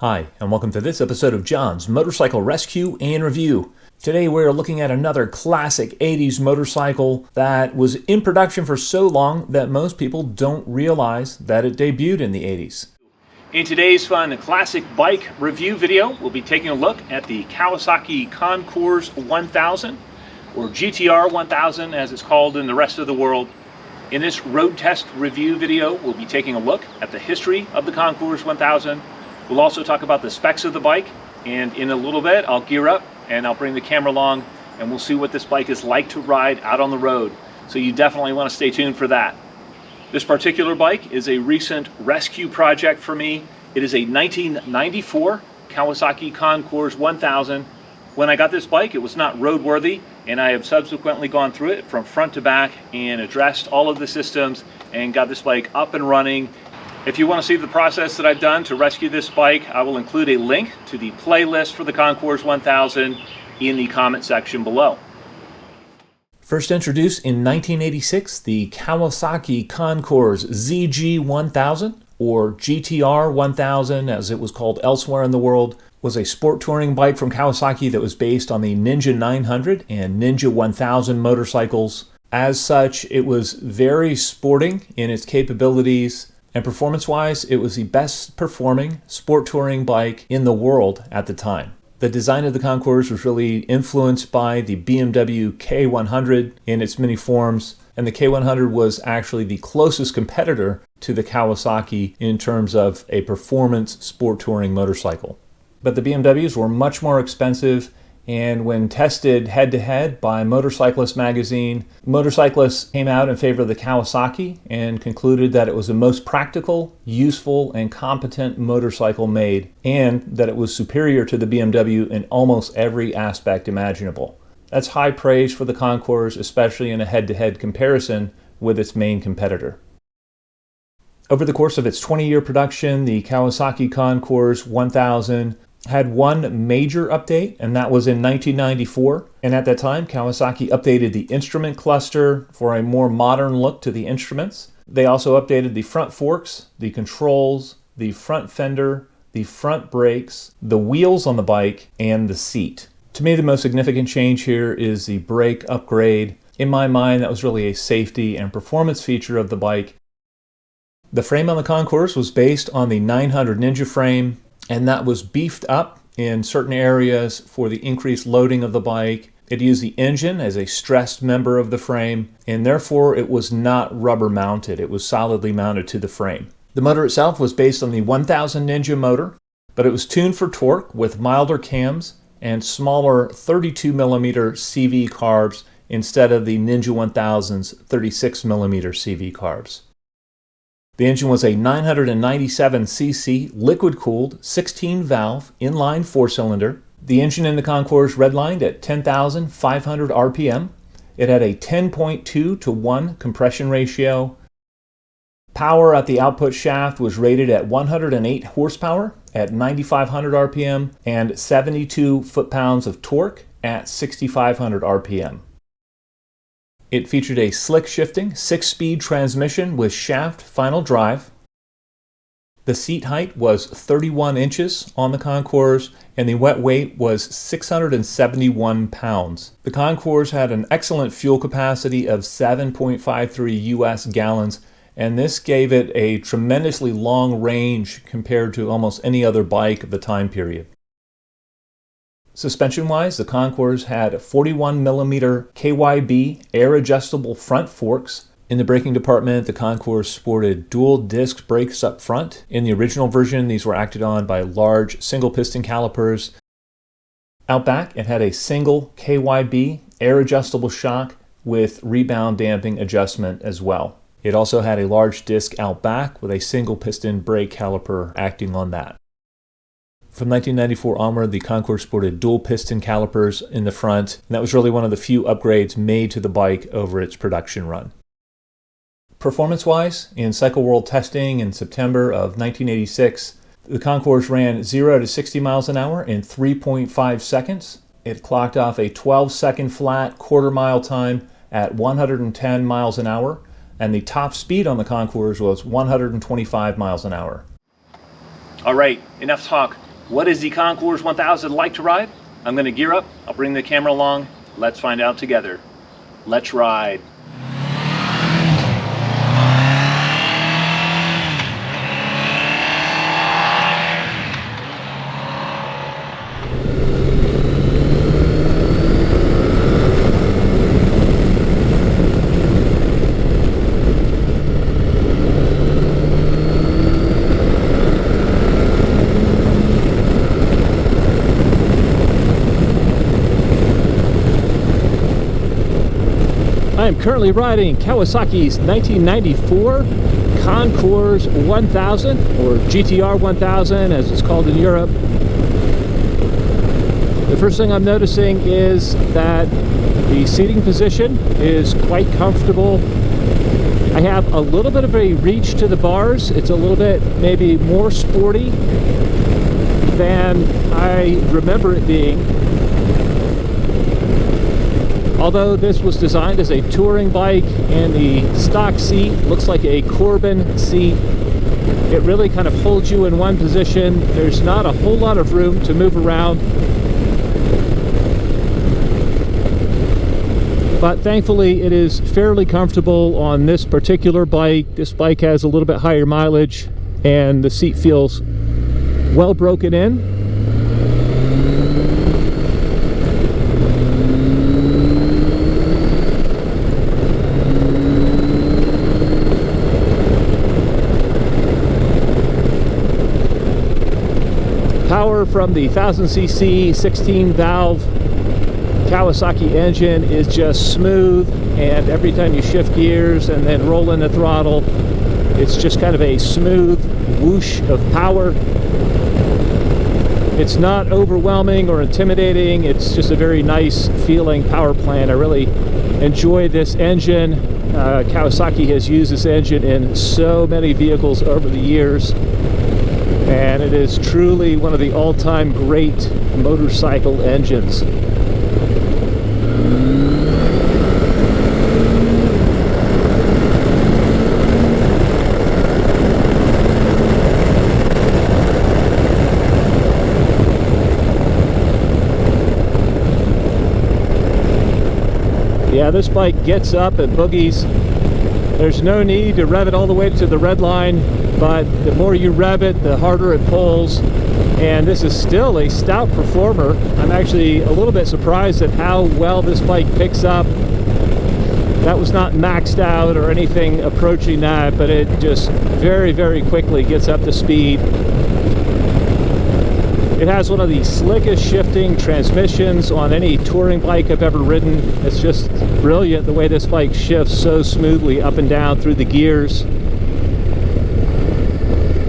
Hi, and welcome to this episode of John's Motorcycle Rescue and Review. Today we're looking at another classic 80s motorcycle that was in production for so long that most people don't realize that it debuted in the 80s. In today's fun classic bike review video, we'll be taking a look at the Kawasaki Concours 1000, or GTR1000 as it's called in the rest of the world. In this road test review video, we'll be taking a look at the history of the Concours 1000. We'll also talk about the specs of the bike, and in a little bit I'll gear up and I'll bring the camera along and we'll see what this bike is like to ride out on the road. So you definitely want to stay tuned for that. This particular bike is a recent rescue project for me. It is a 1994 Kawasaki Concours 1000. When I got this bike, it was not roadworthy, and I have subsequently gone through it from front to back and addressed all of the systems and got this bike up and running. If you want to see the process that I've done to rescue this bike, I will include a link to the playlist for the Concours 1000 in the comment section below. First introduced in 1986, the Kawasaki Concours ZG1000, or GTR1000 as it was called elsewhere in the world, was a sport touring bike from Kawasaki that was based on the Ninja 900 and Ninja 1000 motorcycles. As such, it was very sporting in its capabilities, and performance-wise, it was the best performing sport touring bike in the world at the time. The design of the Concours was really influenced by the BMW K100 in its many forms, and the K100 was actually the closest competitor to the Kawasaki in terms of a performance sport touring motorcycle. But the BMWs were much more expensive, and when tested head-to-head by Motorcyclist magazine, motorcyclists came out in favor of the Kawasaki and concluded that it was the most practical, useful, and competent motorcycle made, and that it was superior to the BMW in almost every aspect imaginable. That's high praise for the Concours, especially in a head-to-head comparison with its main competitor. Over the course of its 20-year production, the Kawasaki Concours 1000 had one major update, and that was in 1994. And at that time, Kawasaki updated the instrument cluster for a more modern look to the instruments. They also updated the front forks, the controls, the front fender, the front brakes, the wheels on the bike, and the seat. To me, the most significant change here is the brake upgrade. In my mind, that was really a safety and performance feature of the bike. The frame on the Concours was based on the 900 Ninja frame, and that was beefed up in certain areas for the increased loading of the bike. It used the engine as a stressed member of the frame, and therefore it was not rubber mounted. It was solidly mounted to the frame. The motor itself was based on the 1000 Ninja motor, but it was tuned for torque with milder cams and smaller 32mm CV carbs instead of the Ninja 1000's 36mm CV carbs. The engine was a 997cc liquid-cooled 16-valve inline four-cylinder. The engine in the Concours redlined at 10,500 RPM. It had a 10.2-to-1 compression ratio. Power at the output shaft was rated at 108 horsepower at 9,500 RPM and 72 foot-pounds of torque at 6,500 RPM. It featured a slick-shifting 6-speed transmission with shaft final drive. The seat height was 31 inches on the Concours, and the wet weight was 671 pounds. The Concours had an excellent fuel capacity of 7.53 US gallons, and this gave it a tremendously long range compared to almost any other bike of the time period. Suspension-wise, the Concours had 41mm KYB air-adjustable front forks. In the braking department, the Concours sported dual disc brakes up front. In the original version, these were acted on by large single-piston calipers. Out back, it had a single KYB air-adjustable shock with rebound damping adjustment as well. It also had a large disc out back with a single-piston brake caliper acting on that. From 1994 onward, the Concours sported dual piston calipers in the front, and that was really one of the few upgrades made to the bike over its production run. Performance-wise, in Cycle World testing in September of 1986, the Concours ran 0 to 60 miles an hour in 3.5 seconds. It clocked off a 12-second flat quarter-mile time at 110 miles an hour, and the top speed on the Concours was 125 miles an hour. All right, enough talk. What is the Concours 1000 like to ride? I'm going to gear up, I'll bring the camera along, let's find out together. Let's ride. I'm currently riding Kawasaki's 1994 Concours 1000, or GTR 1000 as it's called in Europe. The first thing I'm noticing is that the seating position is quite comfortable. I have a little bit of a reach to the bars. It's a little bit maybe more sporty than I remember it being. Although this was designed as a touring bike and the stock seat looks like a Corbin seat, it really kind of holds you in one position. There's not a whole lot of room to move around. But thankfully it is fairly comfortable on this particular bike. This bike has a little bit higher mileage and the seat feels well broken in. Power from the 1000cc 16-valve Kawasaki engine is just smooth, and every time you shift gears and then roll in the throttle, it's just kind of a smooth whoosh of power. It's not overwhelming or intimidating. It's just a very nice feeling power plant. I really enjoy this engine. Kawasaki has used this engine in so many vehicles over the years, and it is truly one of the all-time great motorcycle engines. Yeah, this bike gets up and boogies. There's no need to rev it all the way to the red line, but the more you rev it, the harder it pulls. And this is still a stout performer. I'm actually a little bit surprised at how well this bike picks up. That was not maxed out or anything approaching that, but it just very, very quickly gets up to speed. It has one of the slickest shifting transmissions on any touring bike I've ever ridden. It's just brilliant the way this bike shifts so smoothly up and down through the gears.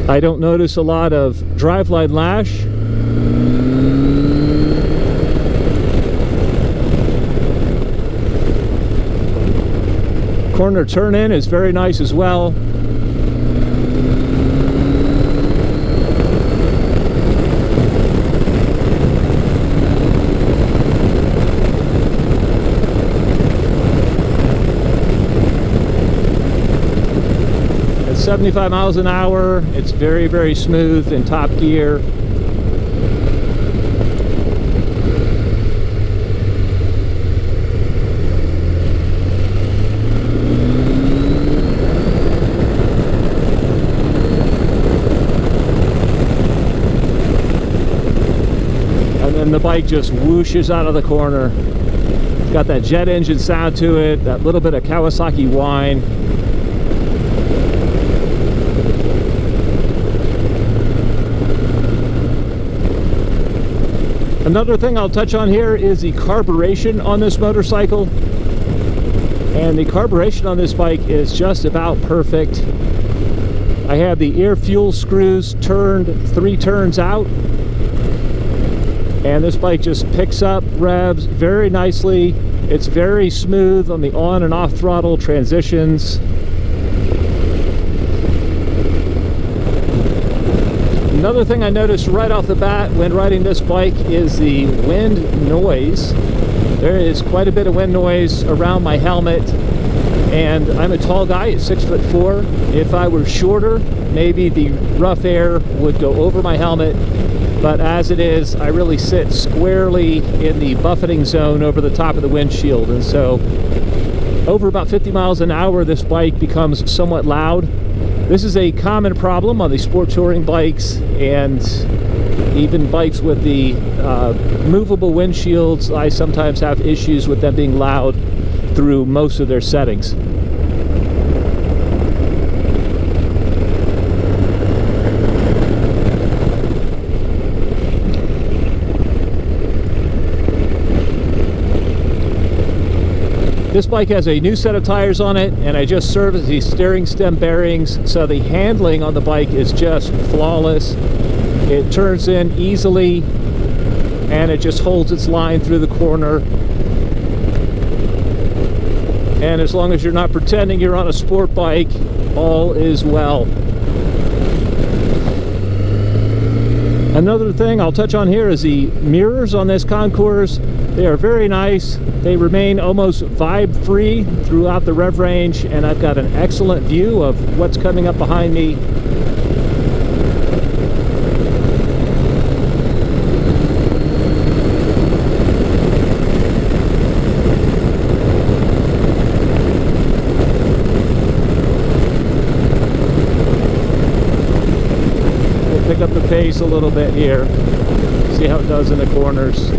I don't notice a lot of driveline lash. Corner turn-in is very nice as well. At 75 miles an hour, it's very, very smooth in top gear. And the bike just whooshes out of the corner. It's got that jet engine sound to it, that little bit of Kawasaki whine. Another thing I'll touch on here is the carburation on this motorcycle. And the carburation on this bike is just about perfect. I have the air fuel screws turned 3 turns out. And this bike just picks up revs very nicely. It's very smooth on the on and off throttle transitions. Another thing I noticed right off the bat when riding this bike is the wind noise. There is quite a bit of wind noise around my helmet, and I'm a tall guy at 6'4". If I were shorter, maybe the rough air would go over my helmet but as it is, I really sit squarely in the buffeting zone over the top of the windshield, and so over about 50 miles an hour, this bike becomes somewhat loud. This is a common problem on the sport touring bikes and even bikes with the movable windshields. I sometimes have issues with them being loud through most of their settings. This bike has a new set of tires on it, and I just serviced the steering stem bearings, so the handling on the bike is just flawless. It turns in easily, and it just holds its line through the corner. And as long as you're not pretending you're on a sport bike, all is well. Another thing I'll touch on here is the mirrors on this Concours. They are very nice. They remain almost vibe-free throughout the rev range, and I've got an excellent view of what's coming up behind me. We'll pick up the pace a little bit here, see how it does in the corners.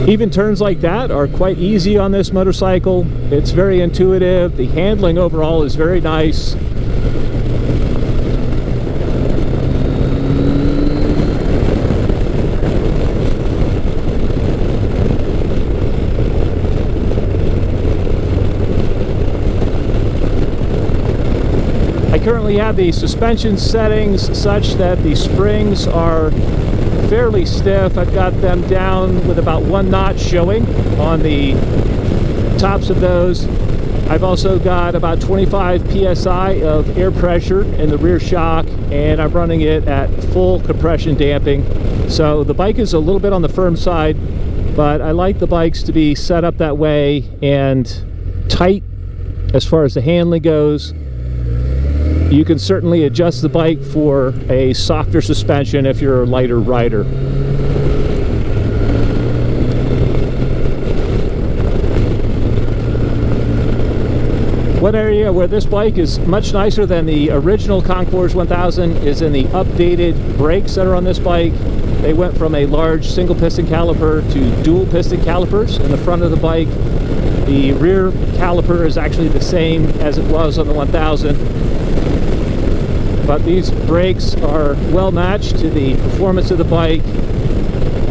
Even turns like that are quite easy on this motorcycle. It's very intuitive. The handling overall is very nice. I currently have the suspension settings such that the springs are fairly stiff. I've got them down with about 1 knot showing on the tops of those. I've also got about 25 psi of air pressure in the rear shock, and I'm running it at full compression damping. So the bike is a little bit on the firm side, but I like the bikes to be set up that way and tight as far as the handling goes. You can certainly adjust the bike for a softer suspension if you're a lighter rider. One area where this bike is much nicer than the original Concours 1000 is in the updated brakes that are on this bike. They went from a large single piston caliper to dual piston calipers in the front of the bike. The rear caliper is actually the same as it was on the 1000. But these brakes are well matched to the performance of the bike,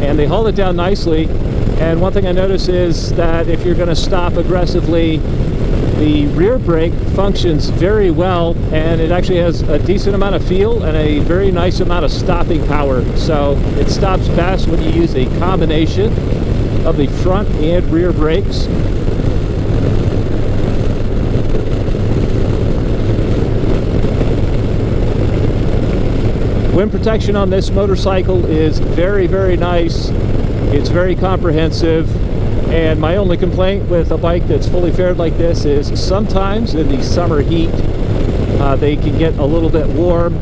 and they haul it down nicely. And one thing I notice is that if you're going to stop aggressively, the rear brake functions very well, and it actually has a decent amount of feel and a very nice amount of stopping power. So it stops best when you use a combination of the front and rear brakes. Wind protection on this motorcycle is very, very nice. It's very comprehensive, and my only complaint with a bike that's fully fared like this is sometimes in the summer heat they can get a little bit warm.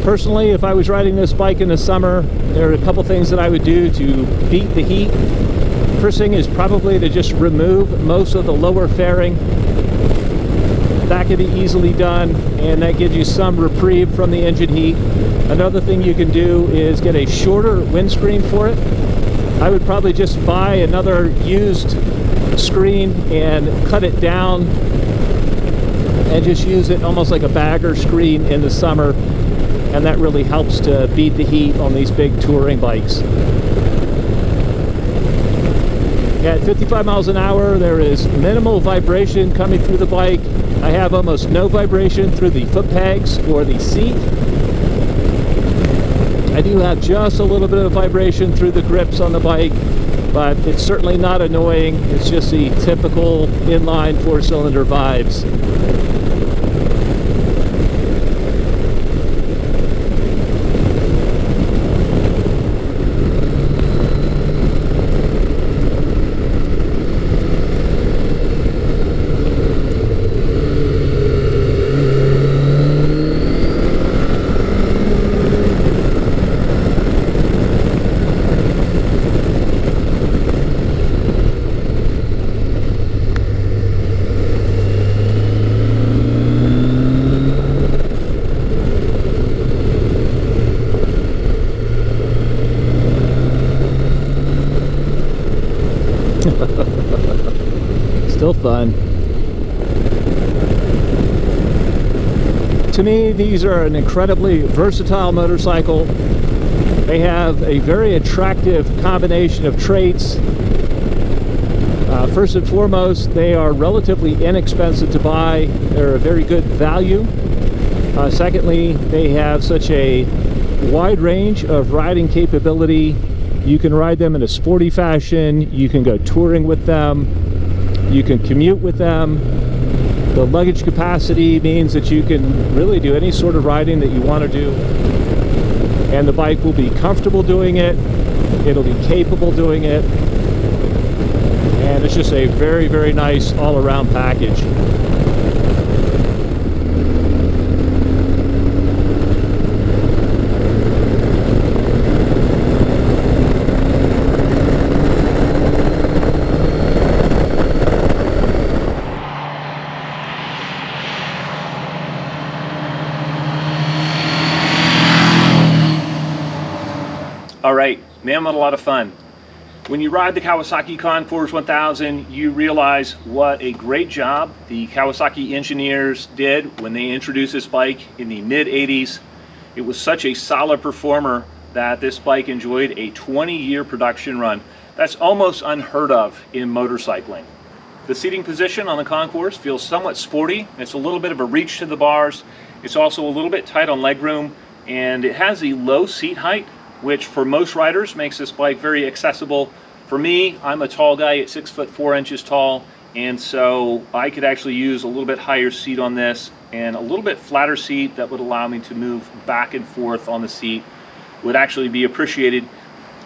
Personally, if I was riding this bike in the summer, there are a couple things that I would do to beat the heat. First thing is probably to just remove most of the lower fairing. That can be easily done, and that gives you some reprieve from the engine heat. Another thing you can do is get a shorter windscreen for it. I would probably just buy another used screen and cut it down and just use it almost like a bagger screen in the summer, and that really helps to beat the heat on these big touring bikes. At 55 miles an hour, there is minimal vibration coming through the bike. I have almost no vibration through the foot pegs or the seat. I do have just a little bit of vibration through the grips on the bike, but it's certainly not annoying. It's just the typical inline four-cylinder vibes. Still fun. To me, these are an incredibly versatile motorcycle. They have a very attractive combination of traits. First and foremost, they are relatively inexpensive to buy. They're a very good value. Secondly, they have such a wide range of riding capability. You can ride them in a sporty fashion. You can go touring with them. You can commute with them. The luggage capacity means that you can really do any sort of riding that you want to do. And the bike will be comfortable doing it. It'll be capable doing it. And it's just a very, very nice all-around package. All right, man, what a lot of fun. When you ride the Kawasaki Concours 1000, you realize what a great job the Kawasaki engineers did when they introduced this bike in the mid-80s. It was such a solid performer that this bike enjoyed a 20-year production run. That's almost unheard of in motorcycling. The seating position on the Concours feels somewhat sporty. It's a little bit of a reach to the bars. It's also a little bit tight on legroom, and it has a low seat height, which for most riders makes this bike very accessible. For me, I'm a tall guy at 6'4" tall, and so I could actually use a little bit higher seat on this, and a little bit flatter seat that would allow me to move back and forth on the seat would actually be appreciated.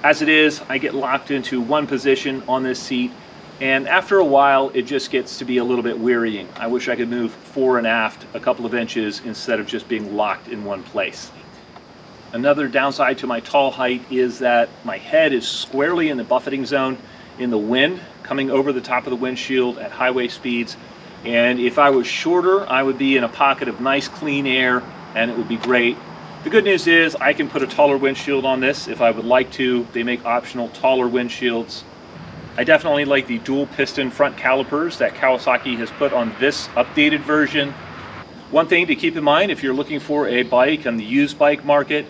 As it is, I get locked into one position on this seat, and after a while it just gets to be a little bit wearying. I wish I could move fore and aft a couple of inches instead of just being locked in one place. Another downside to my tall height is that my head is squarely in the buffeting zone in the wind coming over the top of the windshield at highway speeds. And if I was shorter, I would be in a pocket of nice clean air and it would be great. The good news is I can put a taller windshield on this if I would like to. They make optional taller windshields. I definitely like the dual piston front calipers that Kawasaki has put on this updated version. One thing to keep in mind if you're looking for a bike on the used bike market,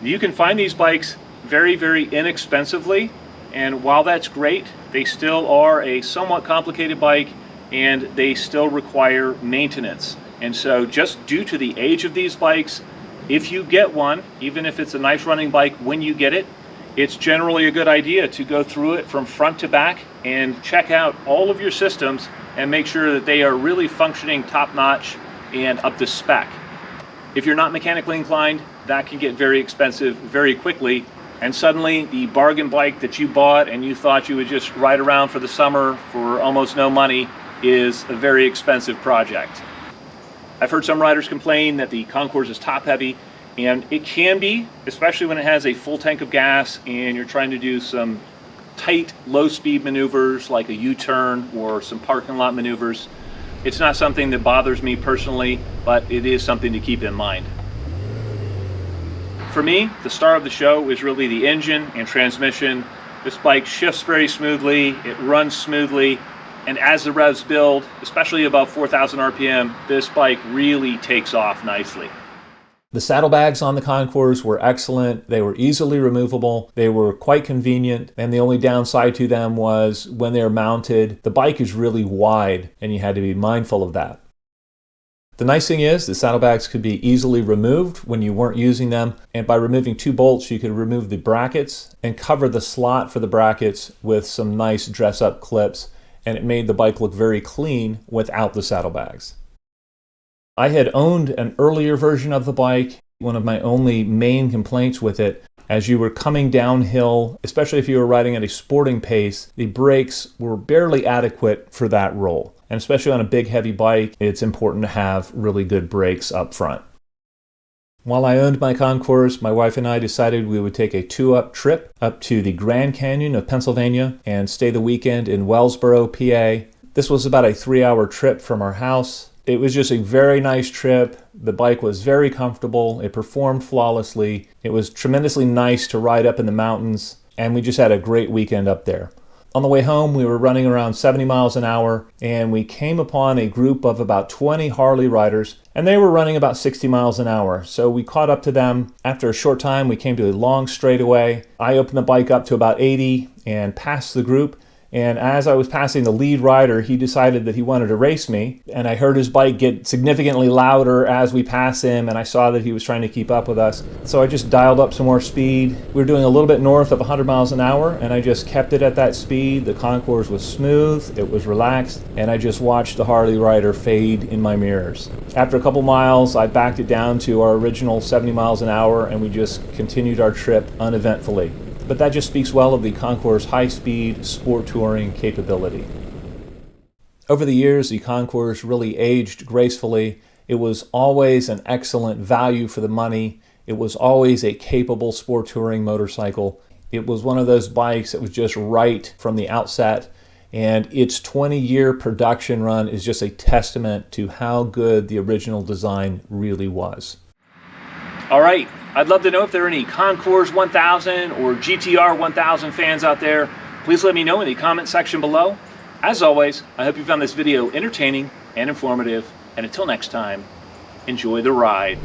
you can find these bikes very, very inexpensively, and while that's great, they still are a somewhat complicated bike and they still require maintenance. And so just due to the age of these bikes, if you get one, even if it's a nice running bike when you get it, it's generally a good idea to go through it from front to back and check out all of your systems and make sure that they are really functioning top-notch and up to spec. If you're not mechanically inclined, that can get very expensive very quickly, and suddenly the bargain bike that you bought and you thought you would just ride around for the summer for almost no money is a very expensive project. I've heard some riders complain that the Concours is top heavy, and it can be, especially when it has a full tank of gas and you're trying to do some tight low speed maneuvers like a U-turn or some parking lot maneuvers. It's not something that bothers me personally, but it is something to keep in mind. For me, the star of the show is really the engine and transmission. This bike shifts very smoothly, it runs smoothly, And as the revs build, especially above 4,000 RPM, this bike really takes off nicely. The saddlebags on the Concours were excellent. They were easily removable. They were quite convenient. And the only downside to them was when they're mounted, the bike is really wide and you had to be mindful of that. The nice thing is the saddlebags could be easily removed when you weren't using them. And by removing 2 bolts, you could remove the brackets and cover the slot for the brackets with some nice dress-up clips. And it made the bike look very clean without the saddlebags. I had owned an earlier version of the bike. One of my only main complaints with it, as you were coming downhill, especially if you were riding at a sporting pace, the brakes were barely adequate for that role. And especially on a big heavy bike, it's important to have really good brakes up front. While I owned my Concours, my wife and I decided we would take a 2-up trip up to the Grand Canyon of Pennsylvania and stay the weekend in Wellsboro, PA. This was about a 3-hour trip from our house. It was just a very nice trip. The bike was very comfortable. It performed flawlessly. It was tremendously nice to ride up in the mountains, and we just had a great weekend up there. On the way home, we were running around 70 miles an hour, and we came upon a group of about 20 Harley riders, and they were running about 60 miles an hour. So we caught up to them. After a short time, we came to a long straightaway. I opened the bike up to about 80 and passed the group. And as I was passing the lead rider, he decided that he wanted to race me. And I heard his bike get significantly louder as we passed him, and I saw that he was trying to keep up with us. So I just dialed up some more speed. We were doing a little bit north of 100 miles an hour, and I just kept it at that speed. The Concours was smooth, it was relaxed, and I just watched the Harley rider fade in my mirrors. After a couple miles, I backed it down to our original 70 miles an hour, and we just continued our trip uneventfully. But that just speaks well of the Concours' high-speed sport touring capability. Over the years, the Concours really aged gracefully. It was always an excellent value for the money. It was always a capable sport touring motorcycle. It was one of those bikes that was just right from the outset, and its 20-year production run is just a testament to how good the original design really was. All right. I'd love to know if there are any Concours 1000 or GTR 1000 fans out there. Please let me know in the comment section below. As always, I hope you found this video entertaining and informative. And until next time, enjoy the ride.